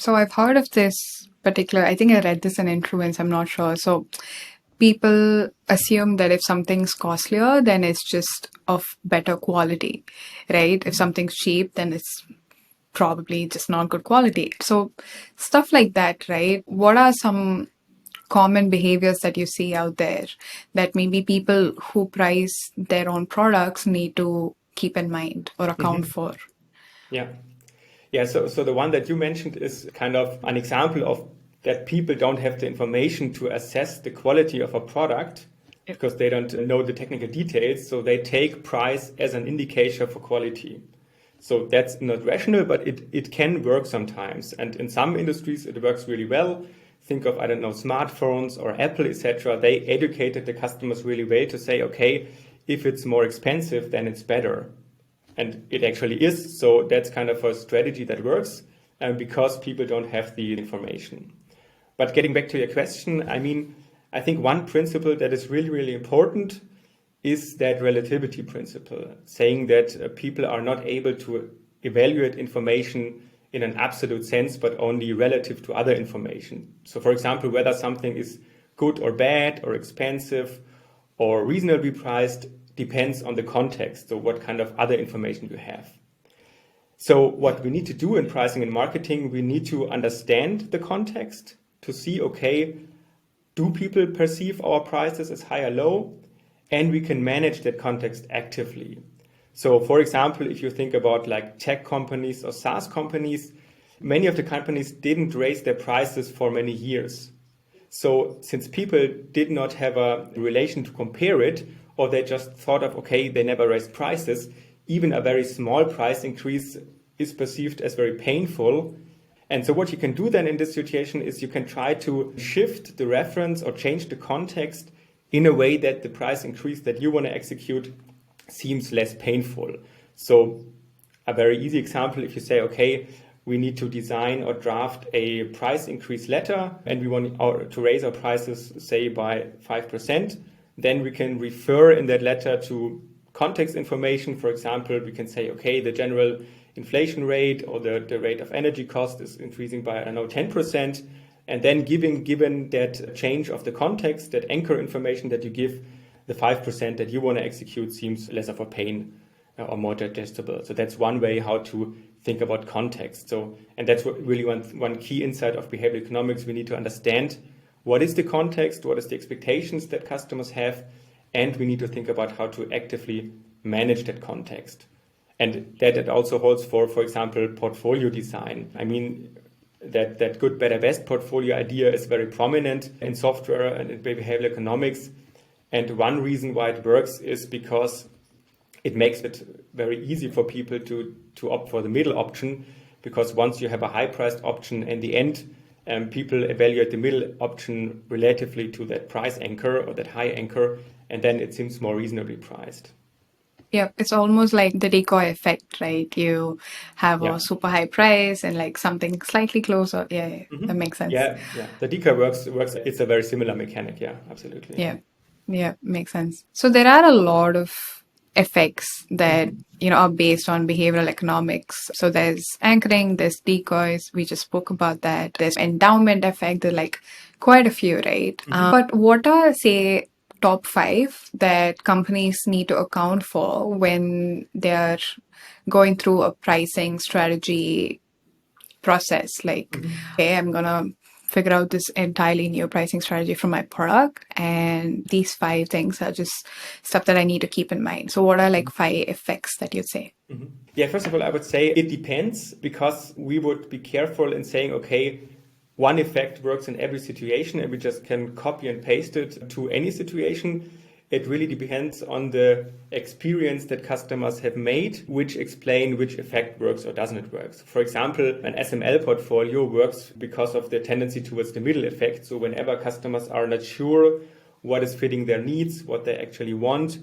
So I've heard of this particular, I think I read this in Influence, I'm not sure. So people assume that if something's costlier, then it's just of better quality, right? If something's cheap, then it's probably just not good quality. So stuff like that, right? What are some common behaviors that you see out there that maybe people who price their own products need to keep in mind or account for? Yeah. Yeah, so the one that you mentioned is kind of an example of that people don't have the information to assess the quality of a product Yep. because they don't know the technical details. So they take price as an indicator for quality. So that's not rational, but it can work sometimes. And in some industries, it works really well. Think of, I don't know, smartphones or Apple, etc. They educated the customers really well to say, okay, if it's more expensive, then it's better. And it actually is. So that's kind of a strategy that works because people don't have the information. But getting back to your question, I mean, I think one principle that is really, really important is that relativity principle, saying that people are not able to evaluate information in an absolute sense, but only relative to other information. So, for example, whether something is good or bad or expensive or reasonably priced depends on the context. So, what kind of other information you have. So, what we need to do in pricing and marketing, we need to understand the context to see, okay, do people perceive our prices as high or low? And we can manage that context actively. So, for example, if you think about like tech companies or SaaS companies, many of the companies didn't raise their prices for many years. So, since people did not have a relation to compare it, or they just thought of, okay, they never raised prices, even a very small price increase is perceived as very painful. And so what you can do then in this situation is you can try to shift the reference or change the context in a way that the price increase that you want to execute seems less painful. So a very easy example, if you say, okay, we need to design or draft a price increase letter and we want to raise our prices, say, by 5%, then we can refer in that letter to context information. For example, we can say, okay, the general inflation rate or the rate of energy cost is increasing by, I don't know, 10%. And then given that change of the context, that anchor information that you give, the 5% that you want to execute seems less of a pain or more digestible. So that's one way how to think about context. So, and that's really one key insight of behavioral economics. We need to understand what is the context, what is the expectations that customers have, and we need to think about how to actively manage that context. And that it also holds for example, portfolio design. I mean, that good, better, best portfolio idea is very prominent in software and in behavioral economics. And one reason why it works is because it makes it very easy for people to opt for the middle option, because once you have a high-priced option in the end, people evaluate the middle option relatively to that price anchor or that high anchor, and then it seems more reasonably priced. Yeah, it's almost like the decoy effect, right? You have Yeah. a super high price and like something slightly closer. Yeah, that makes sense. Yeah. The decoy works. It's a very similar mechanic. Yeah, absolutely. Yeah, yeah, makes sense. So there are a lot of effects that, are based on behavioral economics. So there's anchoring, there's decoys. We just spoke about that. There's endowment effect. There are like quite a few, right? But what are, say, top five that companies need to account for when they're going through a pricing strategy process? Like, okay, I'm going to figure out this entirely new pricing strategy for my product. And these five things are just stuff that I need to keep in mind. So what are like five effects that you'd say? Yeah, first of all, I would say it depends, because we would be careful in saying, okay, one effect works in every situation and we just can copy and paste it to any situation. It really depends on the experience that customers have made, which explain which effect works or doesn't work. So for example, an SML portfolio works because of the tendency towards the middle effect. So whenever customers are not sure what is fitting their needs, what they actually want,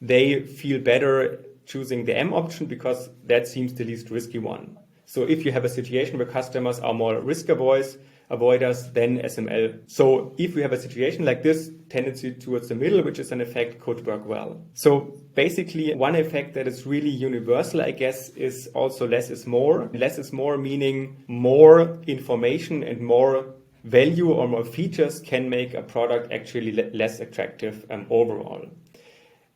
they feel better choosing the M option because that seems the least risky one. So if you have a situation where customers are more risk averse, avoiders, then SML. So if we have a situation like this, tendency towards the middle, which is an effect, could work well. So basically, one effect that is really universal, I guess, is also less is more. Less is more meaning more information and more value or more features can make a product actually less attractive overall.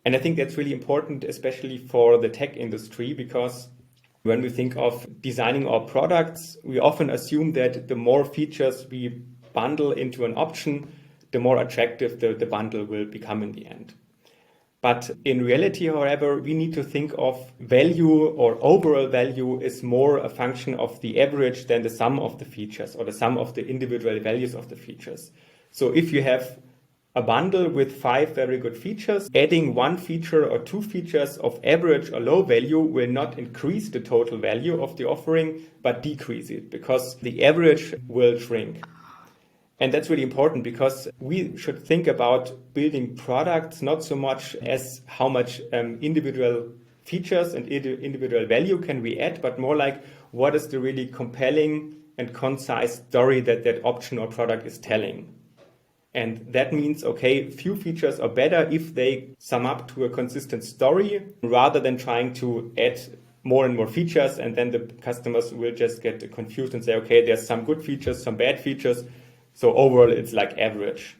And I think that's really important, especially for the tech industry, because when we think of designing our products, we often assume that the more features we bundle into an option, the more attractive the bundle will become in the end. But in reality, however, we need to think of value or overall value is more a function of the average than the sum of the features or the sum of the individual values of the features. So if you have a bundle with 5 very good features, adding 1 feature or 2 features of average or low value will not increase the total value of the offering, but decrease it because the average will shrink. And that's really important because we should think about building products not so much as how much individual features and individual value can we add, but more like what is the really compelling and concise story that that option or product is telling. And that means, okay, few features are better if they sum up to a consistent story rather than trying to add more and more features. And then the customers will just get confused and say, okay, there's some good features, some bad features. So overall, it's like average.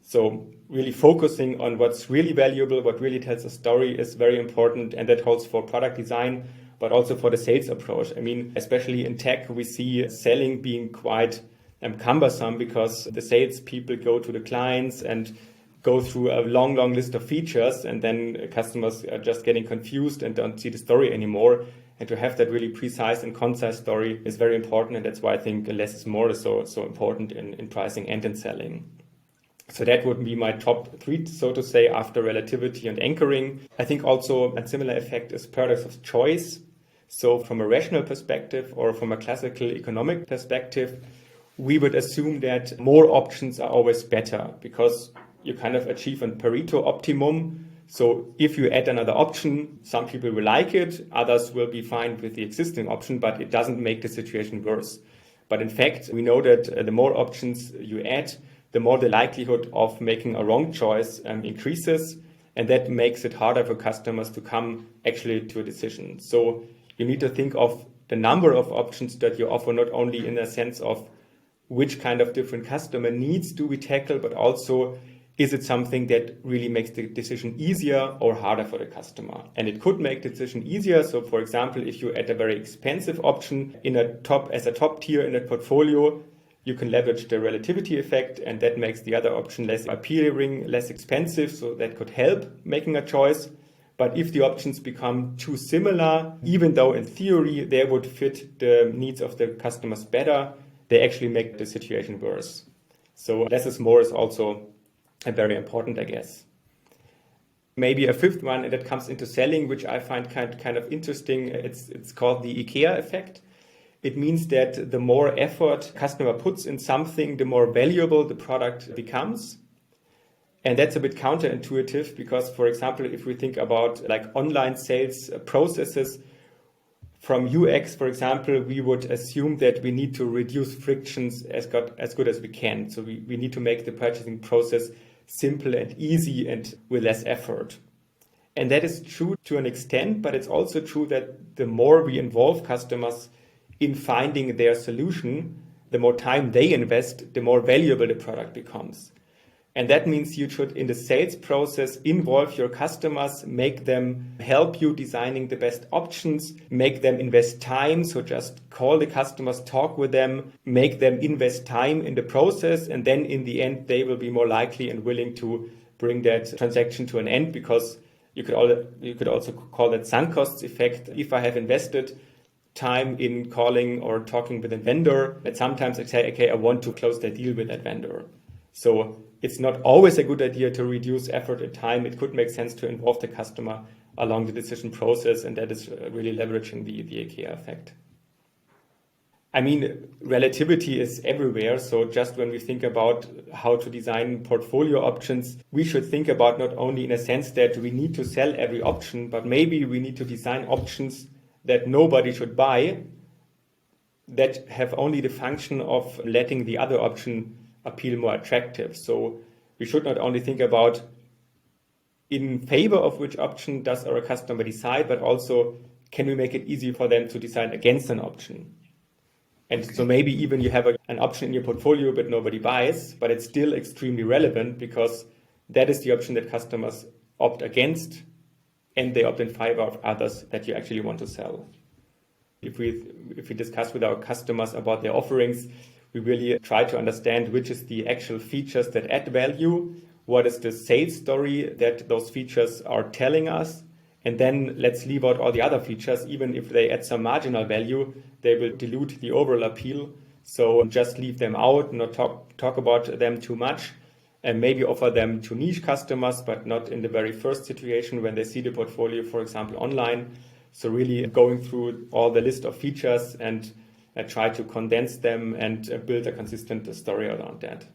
So really focusing on what's really valuable, what really tells a story is very important. And that holds for product design, but also for the sales approach. I mean, especially in tech, we see selling being quite cumbersome because the sales people go to the clients and go through a long list of features, and then customers are just getting confused and don't see the story anymore. And to have that really precise and concise story is very important, and that's why I think less is more is so important in pricing and in selling. So that would be my top 3, so to say, after relativity and anchoring. I think also a similar effect is paradox of choice. So from a rational perspective or from a classical economic perspective, we would assume that more options are always better because you kind of achieve a Pareto optimum. So if you add another option, some people will like it, others will be fine with the existing option, but it doesn't make the situation worse. But in fact, we know that the more options you add, the more the likelihood of making a wrong choice increases. And that makes it harder for customers to come actually to a decision. So you need to think of the number of options that you offer, not only in a sense of which kind of different customer needs do we tackle, but also is it something that really makes the decision easier or harder for the customer? And it could make the decision easier. So for example, if you add a very expensive option as a top tier in a portfolio, you can leverage the relativity effect, and that makes the other option less appealing, less expensive. So that could help making a choice. But if the options become too similar, even though in theory they would fit the needs of the customers better, they actually make the situation worse. So less is more is also very important, I guess. Maybe a 5th one that comes into selling, which I find kind of interesting. It's called the IKEA effect. It means that the more effort customer puts in something, the more valuable the product becomes. And that's a bit counterintuitive because, for example, if we think about like online sales processes, from UX, for example, we would assume that we need to reduce frictions as good as we can. So we need to make the purchasing process simple and easy and with less effort. And that is true to an extent, but it's also true that the more we involve customers in finding their solution, the more time they invest, the more valuable the product becomes. And that means you should, in the sales process, involve your customers, make them help you designing the best options, make them invest time. So just call the customers, talk with them, make them invest time in the process. And then in the end, they will be more likely and willing to bring that transaction to an end, because you could also call that sunk costs effect. If I have invested time in calling or talking with a vendor, but sometimes I say, okay, I want to close that deal with that vendor. So it's not always a good idea to reduce effort and time. It could make sense to involve the customer along the decision process, and that is really leveraging the IKEA effect. I mean, relativity is everywhere. So just when we think about how to design portfolio options, we should think about not only in a sense that we need to sell every option, but maybe we need to design options that nobody should buy, that have only the function of letting the other option appeal more attractive. So we should not only think about in favor of which option does our customer decide, but also can we make it easy for them to decide against an option? And so maybe even you have an option in your portfolio but nobody buys, but it's still extremely relevant because that is the option that customers opt against and they opt in favor of others that you actually want to sell. If we discuss with our customers about their offerings, we really try to understand which is the actual features that add value, what is the sales story that those features are telling us, and then let's leave out all the other features. Even if they add some marginal value, they will dilute the overall appeal. So just leave them out, not talk about them too much, and maybe offer them to niche customers, but not in the very first situation when they see the portfolio, for example, online. So really going through all the list of features and try to condense them and build a consistent story around that.